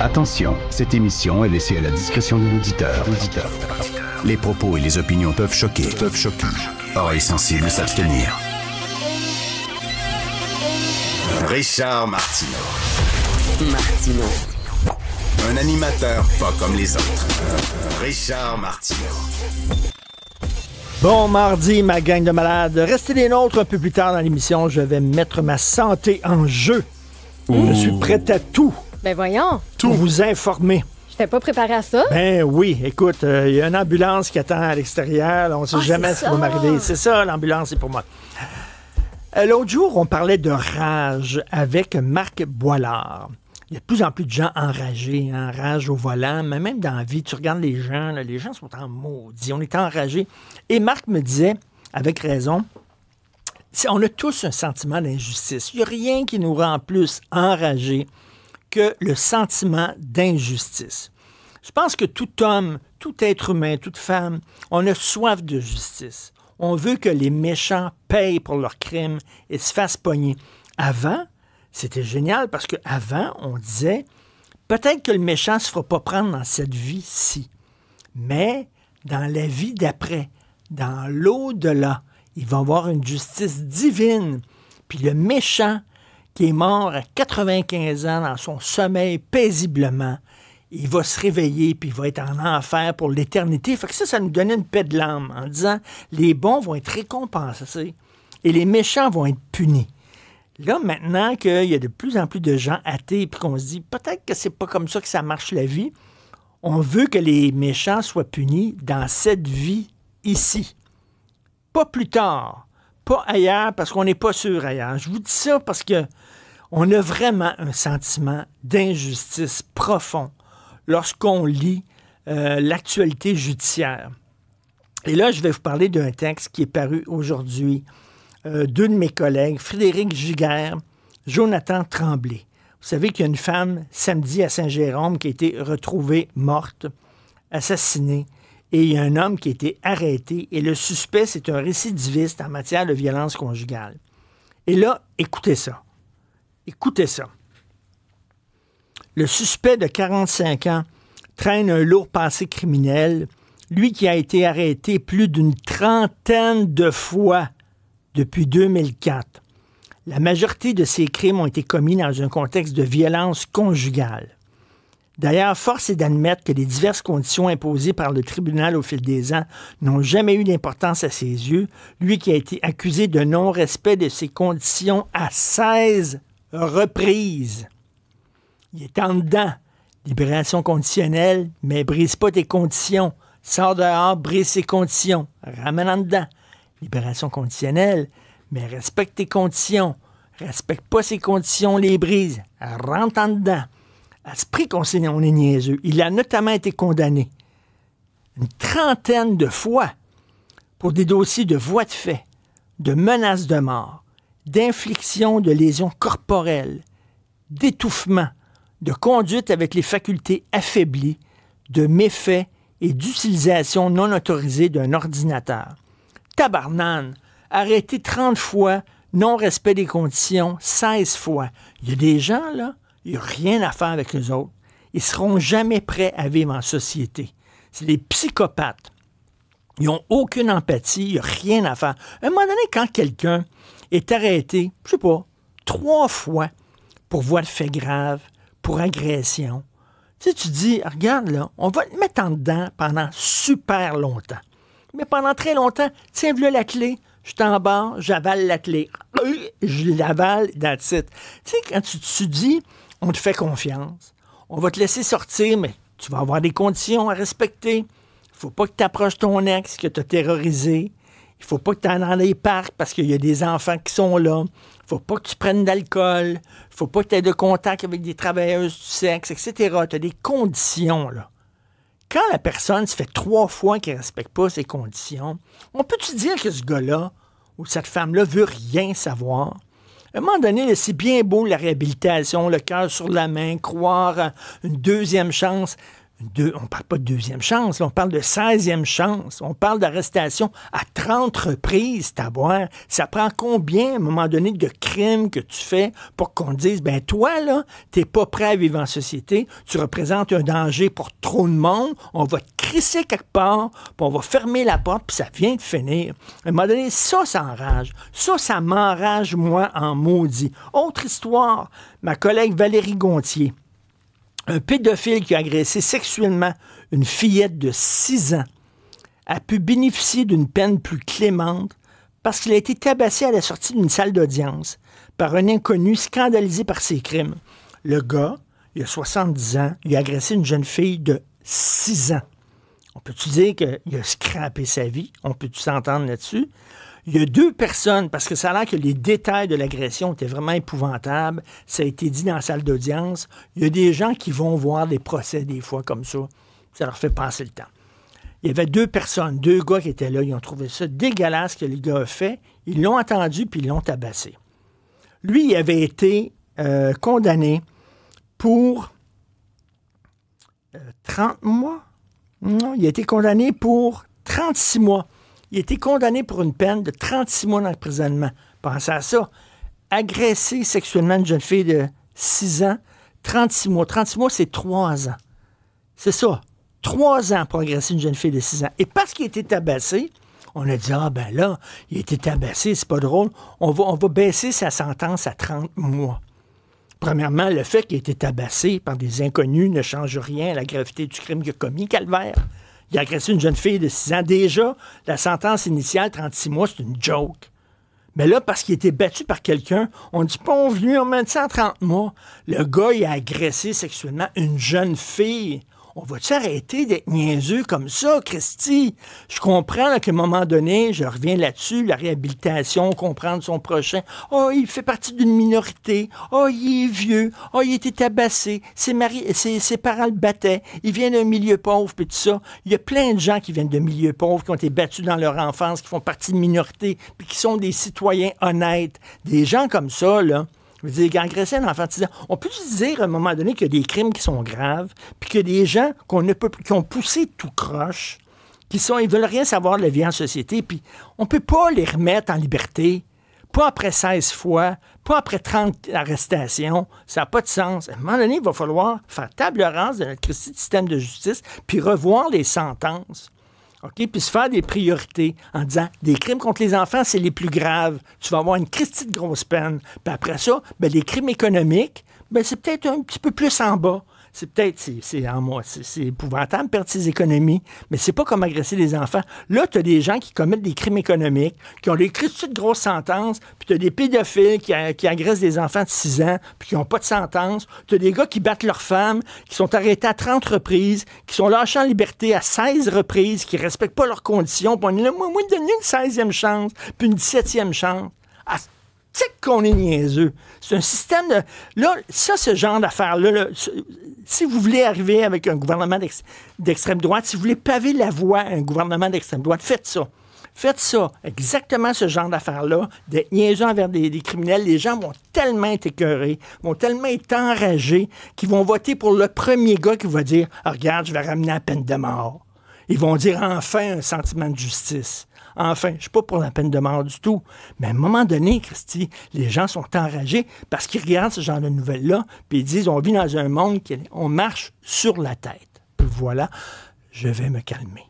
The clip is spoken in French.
Attention, cette émission est laissée à la discrétion de l'auditeur. Les propos et les opinions peuvent choquer. Oreilles sensibles s'abstenir. Richard Martineau. Un animateur pas comme les autres. Richard Martineau. Bon mardi, ma gang de malades. Restez les nôtres un peu plus tard dans l'émission. Je vais mettre ma santé en jeu. Je suis prêt à tout. Ben voyons. Pour vous informer. Je t'ai pas préparé à ça. Ben oui, écoute, il y a une ambulance qui attend à l'extérieur. On ne sait jamais ce qui va m'arriver. C'est ça, l'ambulance, c'est pour moi. L'autre jour, on parlait de rage avec Marc Boilard. Il y a de plus en plus de gens enragés, rage au volant, mais même dans la vie, tu regardes les gens sont en maudit, on est enragés. Et Marc me disait, avec raison, on a tous un sentiment d'injustice. Il n'y a rien qui nous rend plus enragés que le sentiment d'injustice. Je pense que tout homme, tout être humain, toute femme, on a soif de justice. On veut que les méchants payent pour leurs crimes et se fassent pogner. Avant, c'était génial parce qu'avant, on disait peut-être que le méchant ne se fera pas prendre dans cette vie-ci, mais dans la vie d'après, dans l'au-delà, il va y avoir une justice divine. Puis le méchant qui est mort à 95 ans dans son sommeil paisiblement, il va se réveiller puis il va être en enfer pour l'éternité. Fait que ça nous donnait une paix de l'âme en disant les bons vont être récompensés et les méchants vont être punis. Là, maintenant qu'il y a de plus en plus de gens athées et qu'on se dit peut-être que c'est pas comme ça que ça marche la vie, on veut que les méchants soient punis dans cette vie ici. Pas plus tard, pas ailleurs, parce qu'on n'est pas sûr ailleurs. Je vous dis ça parce que on a vraiment un sentiment d'injustice profond lorsqu'on lit l'actualité judiciaire. Et là, je vais vous parler d'un texte qui est paru aujourd'hui. Deux de mes collègues, Frédéric Giguère, Jonathan Tremblay. Vous savez qu'il y a une femme, samedi à Saint-Jérôme, qui a été retrouvée morte, assassinée, et il y a un homme qui a été arrêté, et le suspect, c'est un récidiviste en matière de violence conjugale. Et là, écoutez ça. Le suspect de 45 ans traîne un lourd passé criminel, lui qui a été arrêté plus d'une trentaine de fois depuis 2004. La majorité de ces crimes ont été commis dans un contexte de violence conjugale. D'ailleurs, force est d'admettre que les diverses conditions imposées par le tribunal au fil des ans n'ont jamais eu d'importance à ses yeux, lui qui a été accusé de non-respect de ces conditions à 16 reprises. Il est en dedans. Libération conditionnelle, mais brise pas tes conditions. Sors dehors, brise ses conditions. Ramène en dedans. Libération conditionnelle, mais respecte tes conditions. Respecte pas ces conditions, les brise. Rentre en dedans. À ce prix qu'on sait, on est niaiseux. Il a notamment été condamné une trentaine de fois pour des dossiers de voies de fait, de menaces de mort, d'infliction de lésions corporelles, d'étouffement, de conduite avec les facultés affaiblies, de méfaits et d'utilisation non autorisée d'un ordinateur. Tabarnane, arrêté 30 fois, non-respect des conditions, 16 fois. Il y a des gens, là, il n'y a rien à faire avec eux autres. Ils ne seront jamais prêts à vivre en société. C'est des psychopathes. Ils n'ont aucune empathie, il n'y a rien à faire. À un moment donné, quand quelqu'un est arrêté, je sais pas, 3 fois pour voie de fait grave, pour agression, tu sais, tu dis, regarde là, on va le mettre en dedans pendant super longtemps. Mais pendant très longtemps, tiens, voilà la clé, je t'embarre, j'avale la clé. Je l'avale, that's it. Tu sais, quand tu dis, on te fait confiance, on va te laisser sortir, mais tu vas avoir des conditions à respecter. Il ne faut pas que tu approches ton ex que tu as terrorisé. Il ne faut pas que tu ailles dans les parcs parce qu'il y a des enfants qui sont là. Il ne faut pas que tu prennes d'alcool. Il ne faut pas que tu aies de contact avec des travailleuses du sexe, etc. Tu as des conditions, là. Quand la personne se fait 3 fois qu'elle ne respecte pas ses conditions, on peut-tu dire que ce gars-là ou cette femme-là veut rien savoir? À un moment donné, là, c'est bien beau la réhabilitation, le cœur sur la main, croire à une deuxième chance. On ne parle pas de deuxième chance, là, on parle de 16e chance. On parle d'arrestation à 30 reprises, taboire. Ça prend combien, à un moment donné, de crimes que tu fais pour qu'on te dise, ben toi, là, t'es pas prêt à vivre en société, tu représentes un danger pour trop de monde, on va te crisser quelque part, puis on va fermer la porte, puis ça vient de finir. À un moment donné, ça enrage. Ça m'enrage, moi, en maudit. Autre histoire, ma collègue Valérie Gontier, un pédophile qui a agressé sexuellement une fillette de 6 ans a pu bénéficier d'une peine plus clémente parce qu'il a été tabassé à la sortie d'une salle d'audience par un inconnu scandalisé par ses crimes. Le gars, il a 70 ans, il a agressé une jeune fille de 6 ans. On peut-tu dire qu'il a scrappé sa vie? On peut-tu s'entendre là-dessus? Il y a 2 personnes, parce que ça a l'air que les détails de l'agression étaient vraiment épouvantables. Ça a été dit dans la salle d'audience. Il y a des gens qui vont voir des procès des fois comme ça. Ça leur fait passer le temps. Il y avait 2 personnes, 2 gars qui étaient là. Ils ont trouvé ça dégueulasse que les gars ont fait. Ils l'ont entendu puis ils l'ont tabassé. Lui, il avait été condamné pour 30 mois. Non, il a été condamné pour 36 mois. Il a été condamné pour une peine de 36 mois d'emprisonnement. Pensez à ça. Agresser sexuellement une jeune fille de 6 ans, 36 mois. 36 mois, c'est 3 ans. C'est ça. 3 ans pour agresser une jeune fille de 6 ans. Et parce qu'il a été tabassé, on a dit, ah ben là, il a été tabassé, c'est pas drôle. On va baisser sa sentence à 30 mois. Premièrement, le fait qu'il ait été tabassé par des inconnus ne change rien à la gravité du crime qu'il a commis, calvaire. Il a agressé une jeune fille de 6 ans. Déjà, la sentence initiale, 36 mois, c'est une joke. Mais là, parce qu'il a été battu par quelqu'un, on dit pas, on venu, on met ça en 30 mois. Le gars, il a agressé sexuellement une jeune fille. On va-tu arrêter d'être niaiseux comme ça, Christy? Je comprends là, qu'à un moment donné, je reviens là-dessus, la réhabilitation, comprendre son prochain. Oh, il fait partie d'une minorité. Oh, il est vieux. Oh, il a été tabassé. Ses parents le battaient. Il vient d'un milieu pauvre, puis tout ça. Il y a plein de gens qui viennent de milieux pauvres, qui ont été battus dans leur enfance, qui font partie de minorités, puis qui sont des citoyens honnêtes. Des gens comme ça, là. Je veux dire, agresser un enfant de 6 ans. On peut dire à un moment donné qu'il y a des crimes qui sont graves, puis qu'il y a des gens qui ont poussé tout croche, ils veulent rien savoir de la vie en société, puis on peut pas les remettre en liberté. Pas après 16 fois, pas après 30 arrestations. Ça n'a pas de sens. À un moment donné, il va falloir faire table rase de notre système de justice, puis revoir les sentences. OK? Puis se faire des priorités en disant des crimes contre les enfants, c'est les plus graves. Tu vas avoir une christie de grosse peine. Puis après ça, ben, les crimes économiques, ben, c'est peut-être un petit peu plus en bas. C'est épouvantable perdre ses économies, mais c'est pas comme agresser les enfants. Là, tu as des gens qui commettent des crimes économiques, qui ont des de grosses sentences, puis tu as des pédophiles qui agressent des enfants de 6 ans, puis qui n'ont pas de sentence. Tu as des gars qui battent leurs femmes, qui sont arrêtés à 30 reprises, qui sont lâchés en liberté à 16 reprises, qui respectent pas leurs conditions, puis on est là, moi, donner une 16e chance, puis une 17e chance. Tu sais qu'on est niaiseux. C'est un système de... Là, ce genre d'affaires-là, là, si vous voulez arriver avec un gouvernement d'extrême droite, si vous voulez paver la voie à un gouvernement d'extrême droite, faites ça. Faites ça. Exactement ce genre d'affaires-là, d'être niaiseux envers des criminels. Les gens vont tellement être écœurés, vont tellement être enragés, qu'ils vont voter pour le premier gars qui va dire « Regarde, je vais ramener la peine de mort. » Ils vont dire enfin un sentiment de justice. Enfin, je ne suis pas pour la peine de mort du tout. Mais à un moment donné, Christy, les gens sont enragés parce qu'ils regardent ce genre de nouvelles-là, puis ils disent, on vit dans un monde, on marche sur la tête. Voilà, je vais me calmer.